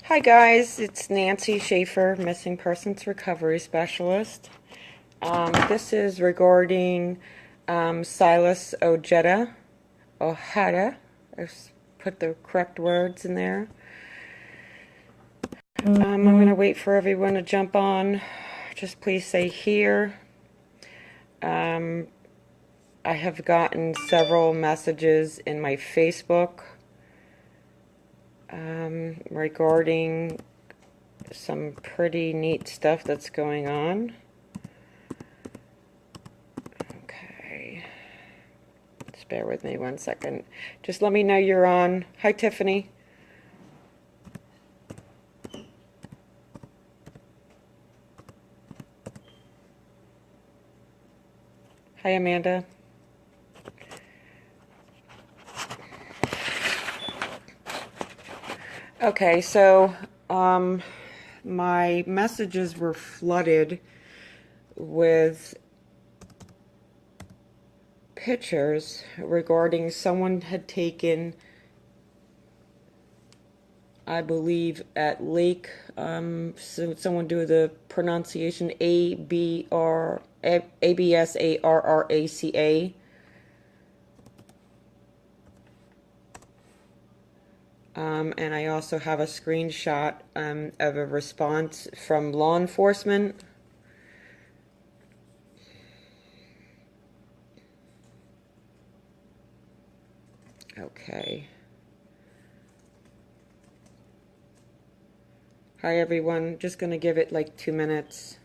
Hi guys, it's Nancy Schaefer, Missing Persons Recovery Specialist. This is regarding Silas Ojeda. I put the correct words in there. I'm going to wait for everyone to jump on. Just please say here. I have gotten several messages in my Facebook regarding some pretty neat stuff that's going on. Okay. Just bear with me 1 second. Just let me know you're on. Hi, Tiffany. Hi, Amanda. Okay, so my messages were flooded with pictures regarding someone had taken, I believe, at Lake, so someone do the pronunciation, Absarraca. And I also have a screenshot of a response from law enforcement. Okay. Hi, everyone. Just going to give it like 2 minutes.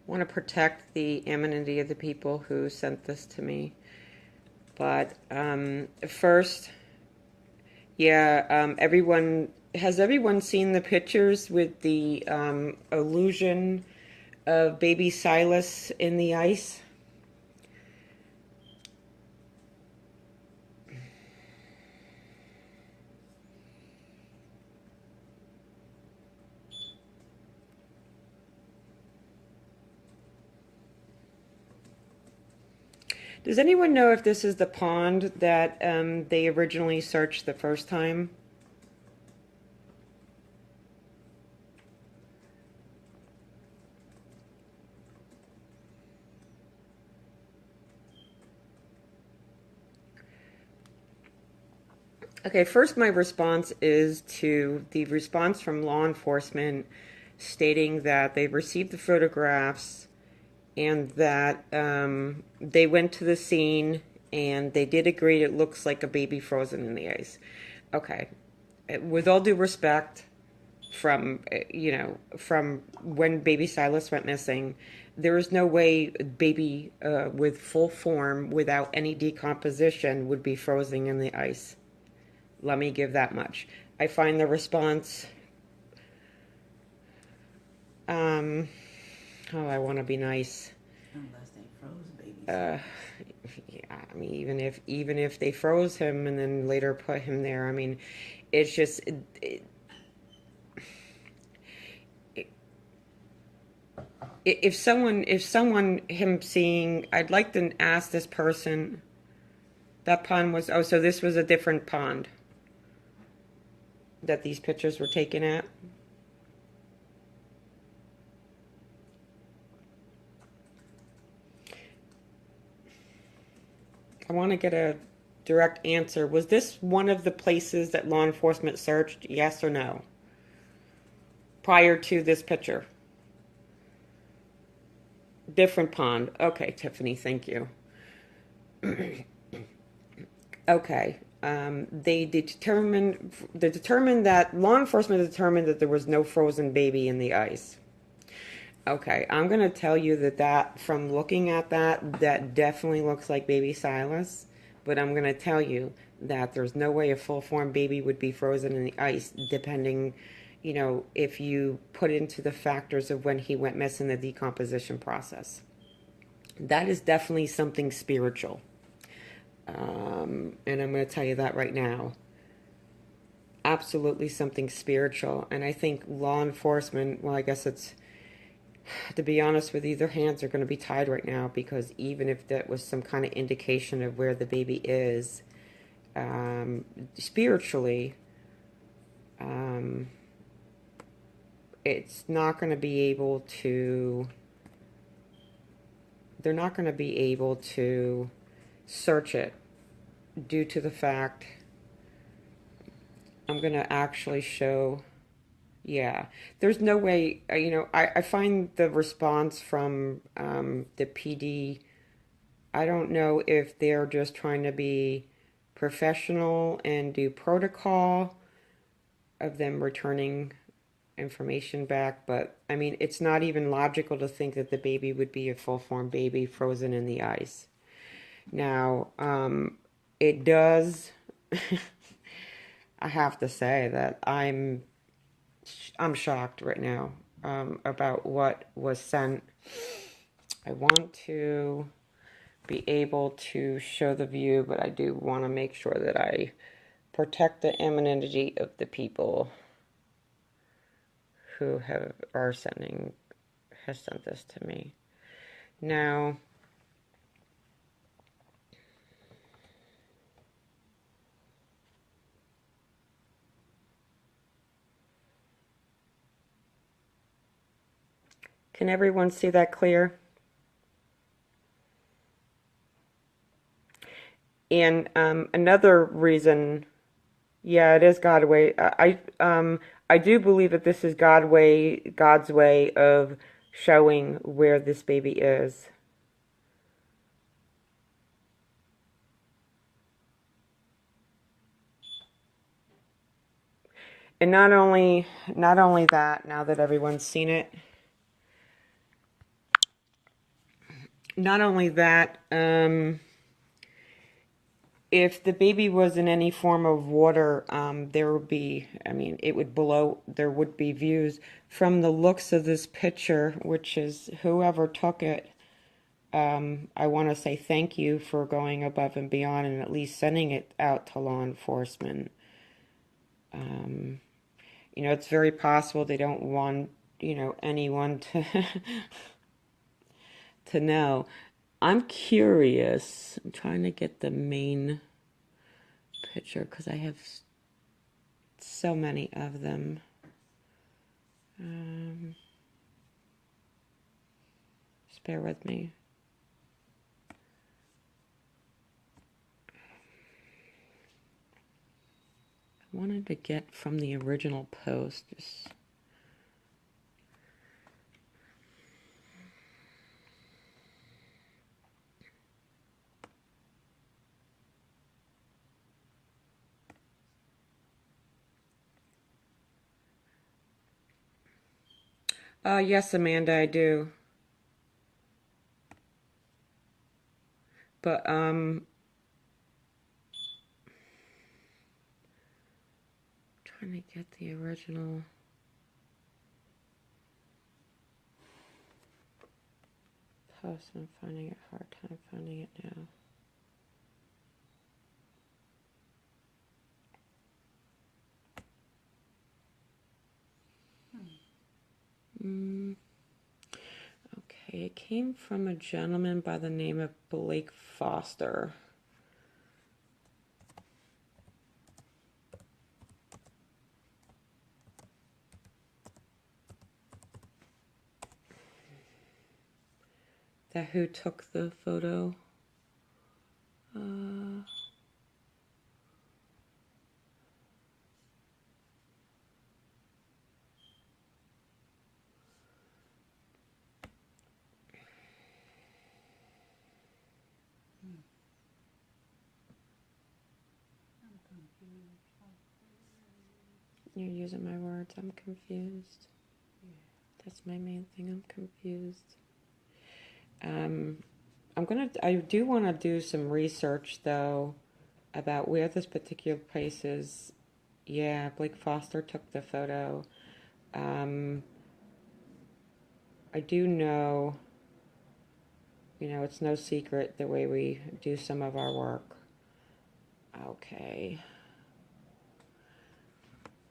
Want to protect the anonymity of the people who sent this to me. But first, yeah, has everyone seen the pictures with the illusion of baby Silas in the ice? Does anyone know if this is the pond that they originally searched the first time? Okay, first my response is to the response from law enforcement stating that they received the photographs and that they went to the scene and they did agree it looks like a baby frozen in the ice. Okay, with all due respect, from from when baby Silas went missing, there is no way a baby with full form without any decomposition would be frozen in the ice. Let me give that much. I find the response, oh, I want to be nice. Unless they froze babies. Yeah, I mean, even if they froze him and then later put him there, I mean, it's just if someone him seeing, I'd like to ask this person. That pond was, oh, so this was a different pond that these pictures were taken at. I want to get a direct answer. Was this one of the places that law enforcement searched? Yes or no? Prior to this picture? Different pond. Okay, Tiffany, thank you. Okay. They determined that law enforcement determined that there was no frozen baby in the ice. Okay, I'm gonna tell you that from looking at that definitely looks like baby Silas. But I'm gonna tell you that there's no way a full form baby would be frozen in the ice, depending, if you put into the factors of when he went missing, the decomposition process. That is definitely something spiritual. And I'm going to tell you that right now. Absolutely something spiritual. And I think law enforcement, well, I guess it's To be honest with you, their hands are going to be tied right now because even if that was some kind of indication of where the baby is, spiritually, um, it's not going to be able to, they're not going to be able to search it due to the fact I'm going to actually show, yeah, there's no way, I find the response from the PD, I don't know if they're just trying to be professional and do protocol of them returning information back, but I mean, it's not even logical to think that the baby would be a full form baby frozen in the ice. Now, it does. I have to say that I'm shocked right now about what was sent. I want to be able to show the view, but I do want to make sure that I protect the anonymity of the people who are sending has sent this to me. Now, can everyone see that clear? And another reason, yeah, it is God way. I do believe that this is God's way of showing where this baby is. And not only that, now that everyone's seen it, not only that, if the baby was in any form of water, there would be, I mean, it would below, there would be views. From the looks of this picture, which is whoever took it, I want to say thank you for going above and beyond and at least sending it out to law enforcement. It's very possible they don't want, anyone to to know. I'm curious. I'm trying to get the main picture because I have so many of them. Just bear with me. I wanted to get from the original post. Yes, Amanda, I do. But trying to get the original post. I'm finding it hard time finding it now. Okay, it came from a gentleman by the name of Blake Foster. That who took the photo. You're using my words. I'm confused. That's my main thing. I'm confused. I do want to do some research though about where this particular place is. Yeah, Blake Foster took the photo. I do know, it's no secret the way we do some of our work. Okay.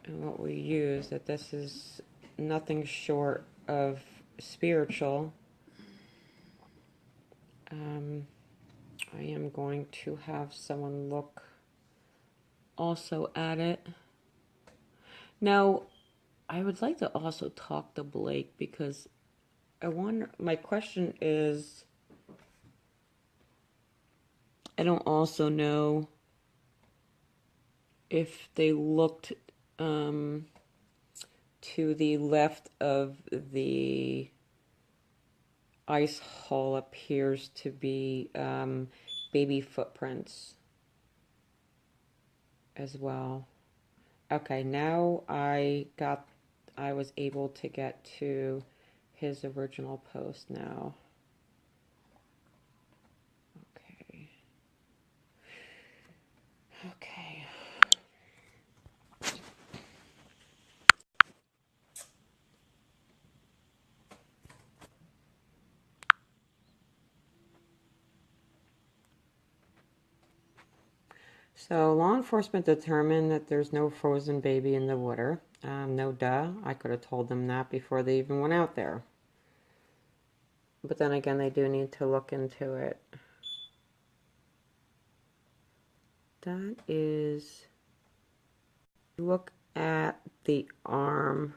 And what we use, that this is nothing short of spiritual. I am going to have someone look also at it. Now, I would like to also talk to Blake because I wonder, my question is, I don't also know if they looked to the left of the ice hole appears to be baby footprints as well. Okay, now I was able to get to his original post now. Okay. Okay. So law enforcement determined that there's no frozen baby in the water. No duh. I could have told them that before they even went out there. But then again, they do need to look into it. That is, look at the arm.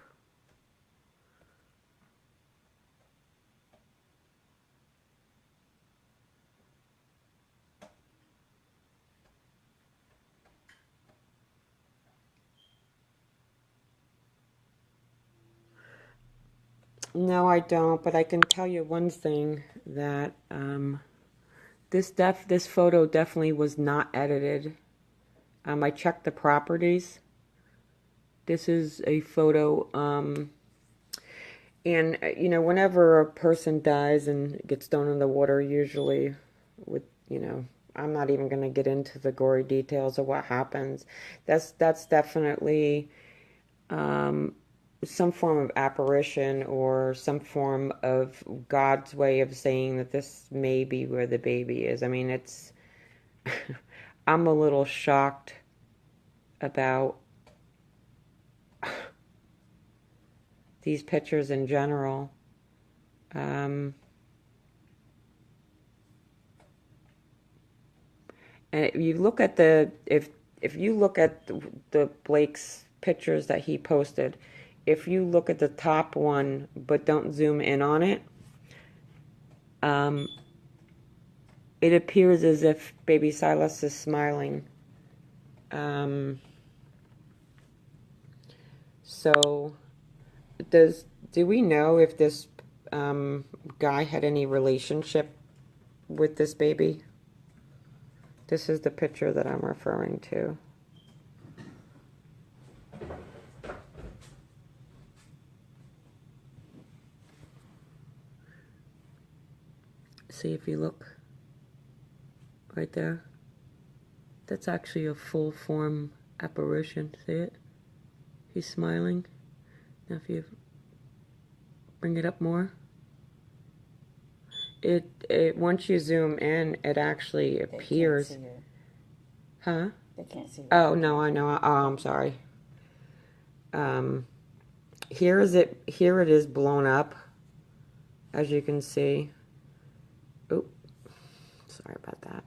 No, I don't, but I can tell you one thing that this photo definitely was not edited. I checked the properties. This is a photo, and whenever a person dies and gets thrown in the water, usually with, I'm not even going to get into the gory details of what happens. That's definitely some form of apparition or some form of God's way of saying that this may be where the baby is. I mean, it's, I'm a little shocked about these pictures in general. And if you look at if you look at the Blake's pictures that he posted, if you look at the top one but don't zoom in on it, it appears as if baby Silas is smiling. So do we know if this guy had any relationship with this baby? This is the picture that I'm referring to. See, if you look right there, that's actually a full form apparition. See it? He's smiling. Now if you bring it up more, it once you zoom in, it actually appears. They can't see it. Huh? They can't see it. Oh no, I know. Oh, I'm sorry. Here it is blown up, as you can see. Oop, sorry about that.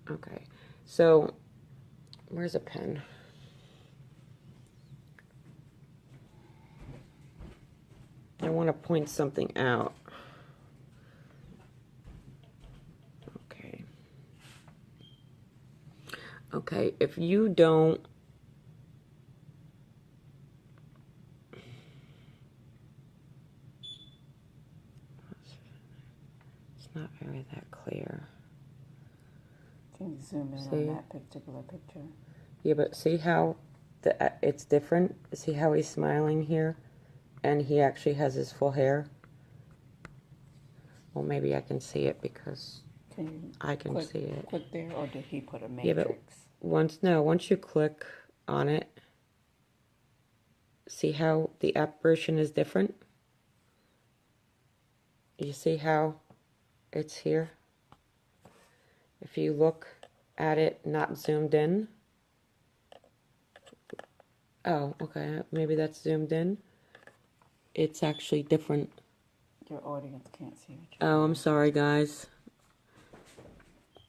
Okay, so where's a pen? I want to point something out. Okay. Okay, if you don't, it's not very that clear. Can you zoom in See? on that particular picture? Yeah, but see how it's different? See how he's smiling here? And he actually has his full hair? Well, maybe I can see it because I can see it. Click there, or did he put a matrix? Yeah, but once you click on it, see how the apparition is different? You see how it's here? If you look at it not zoomed in. Oh, okay, maybe that's zoomed in. it's actually different. Your audience can't see what you're Oh, I'm doing. sorry, guys.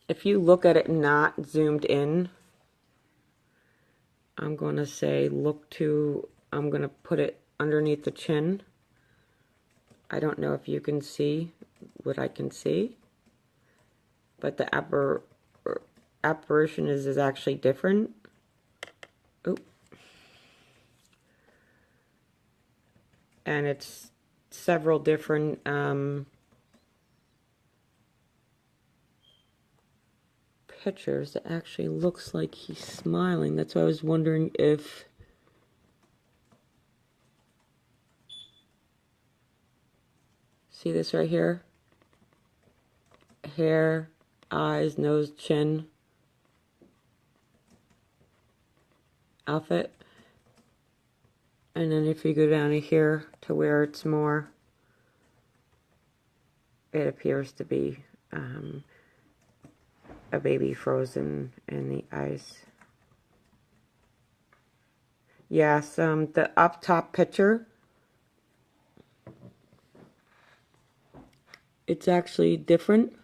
If you look at it not zoomed in, I'm going to say I'm going to put it underneath the chin. I don't know if you can see what I can see, but the apparition is actually different. Oop. And it's several different pictures that actually looks like he's smiling. That's why I was wondering if see this right here? Hair, eyes, nose, chin, outfit. And then if you go down to here to where it's more, it appears to be a baby frozen in the ice. Yes, the up top picture, it's actually different.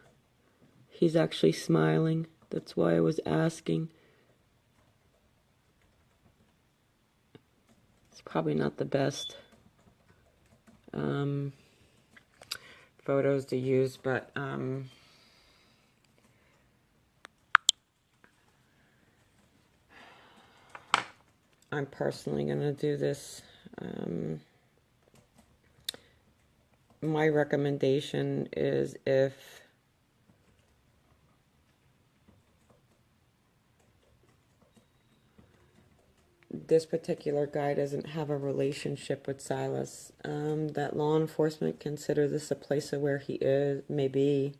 He's actually smiling. That's why I was asking. It's probably not the best photos to use, but I'm personally going to do this. My recommendation is if this particular guy doesn't have a relationship with Silas, that law enforcement consider this a place of where he is, may be.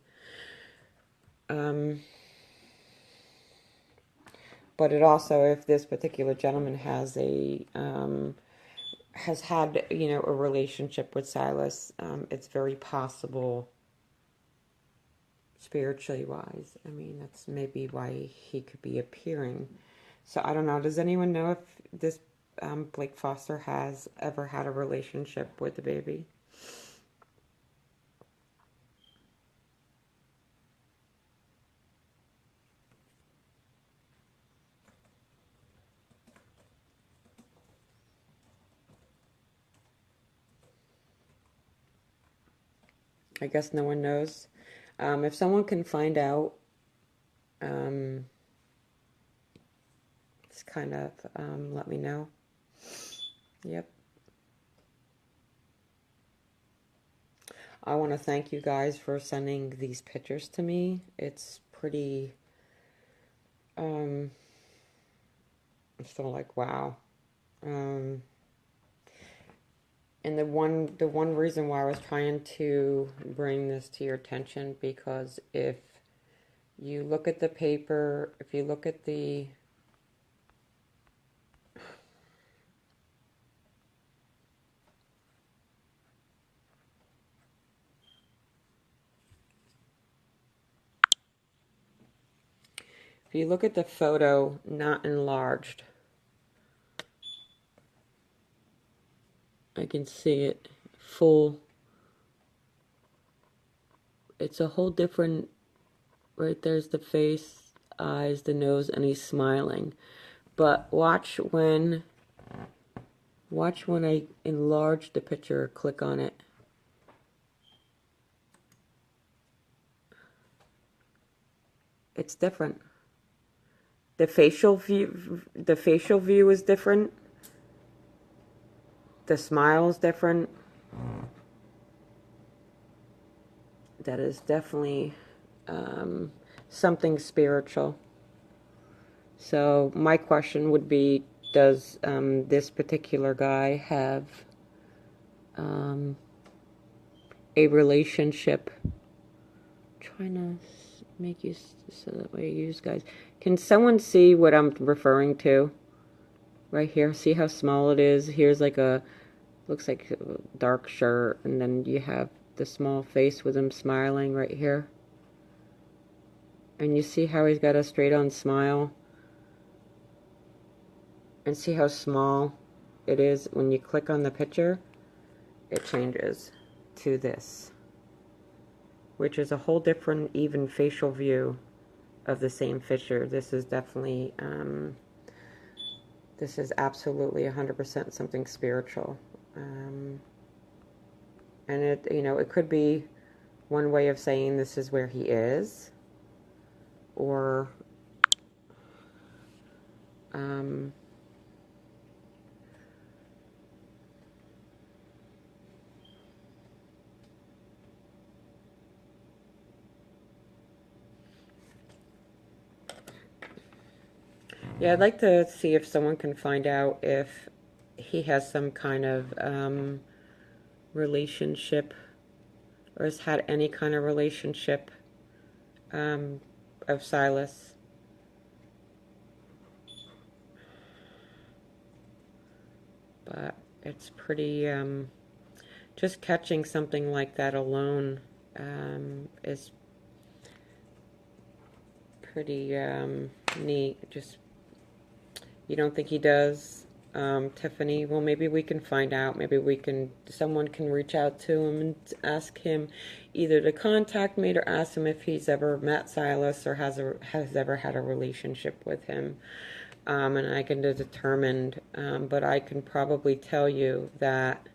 But it also, if this particular gentleman has had, you know, a relationship with Silas, it's very possible, spiritually wise. I mean, that's maybe why he could be appearing. So I don't know. Does anyone know if this Blake Foster has ever had a relationship with the baby? I guess no one knows. If someone can find out, just kind of let me know. Yep. I want to thank you guys for sending these pictures to me. It's pretty, I'm still like, wow. And the one reason why I was trying to bring this to your attention, because if you look at the paper, if you look at the photo not enlarged, I can see it full. It's a whole different, right there's the face, eyes, the nose, and he's smiling. But watch when I enlarge the picture, click on it. It's different. The facial view is different. The smile is different. That is definitely something spiritual. So my question would be, does this particular guy have a relationship? I'm trying to make you so that way you guys can someone see what I'm referring to right here? See how small it is? Here's like looks like a dark shirt, and then you have the small face with him smiling right here. And you see how he's got a straight on smile? And see how small it is when you click on the picture? it changes to this, which is a whole different, even facial view of the same fissure. This is definitely, this is absolutely 100% something spiritual. And it, you know, it could be one way of saying this is where he is, or yeah, I'd like to see if someone can find out if he has some kind of relationship, or has had any kind of relationship of Silas. But it's pretty, just catching something like that alone is pretty neat. Just, you don't think he does, Tiffany? Well, maybe we can find out. Maybe someone can reach out to him and ask him either to contact me or ask him if he's ever met Silas or has ever had a relationship with him. And I can determine, but I can probably tell you that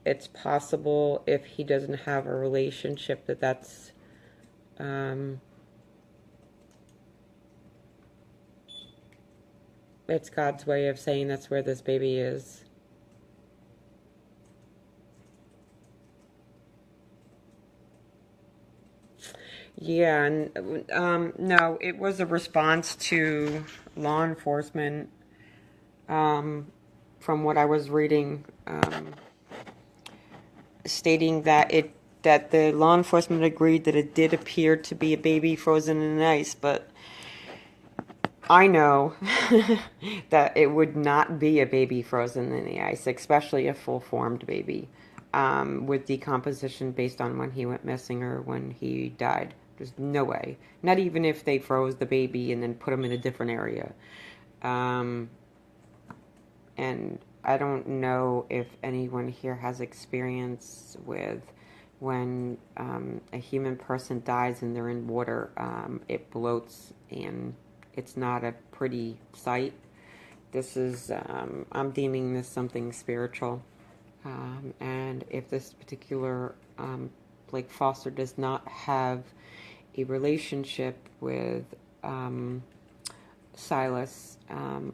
it's possible if he doesn't have a relationship that's it's God's way of saying that's where this baby is. Yeah, and no, it was a response to law enforcement, from what I was reading, stating that the law enforcement agreed that it did appear to be a baby frozen in ice, but I know that it would not be a baby frozen in the ice, especially a full-formed baby, with decomposition based on when he went missing or when he died. There's no way. Not even if they froze the baby and then put him in a different area. And I don't know if anyone here has experience with when a human person dies and they're in water, it bloats and it's not a pretty sight. This is, I'm deeming this something spiritual. And if this particular Blake Foster does not have a relationship with Silas,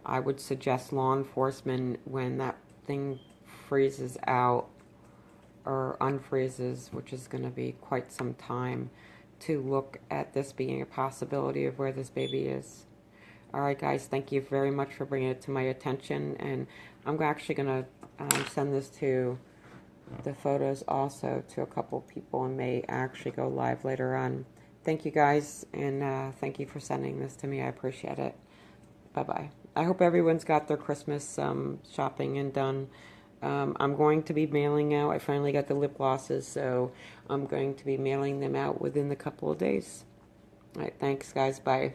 I would suggest law enforcement, when that thing freezes out or unfreezes, which is going to be quite some time, to look at this being a possibility of where this baby is. All right, guys, thank you very much for bringing it to my attention, and I'm actually going to send this to the photos also to a couple people and may actually go live later on. Thank you, guys, and thank you for sending this to me. I appreciate it. Bye-bye. I hope everyone's got their Christmas shopping and done. I'm going to be mailing out. I finally got the lip glosses, so I'm going to be mailing them out within a couple of days. All right, thanks, guys. Bye.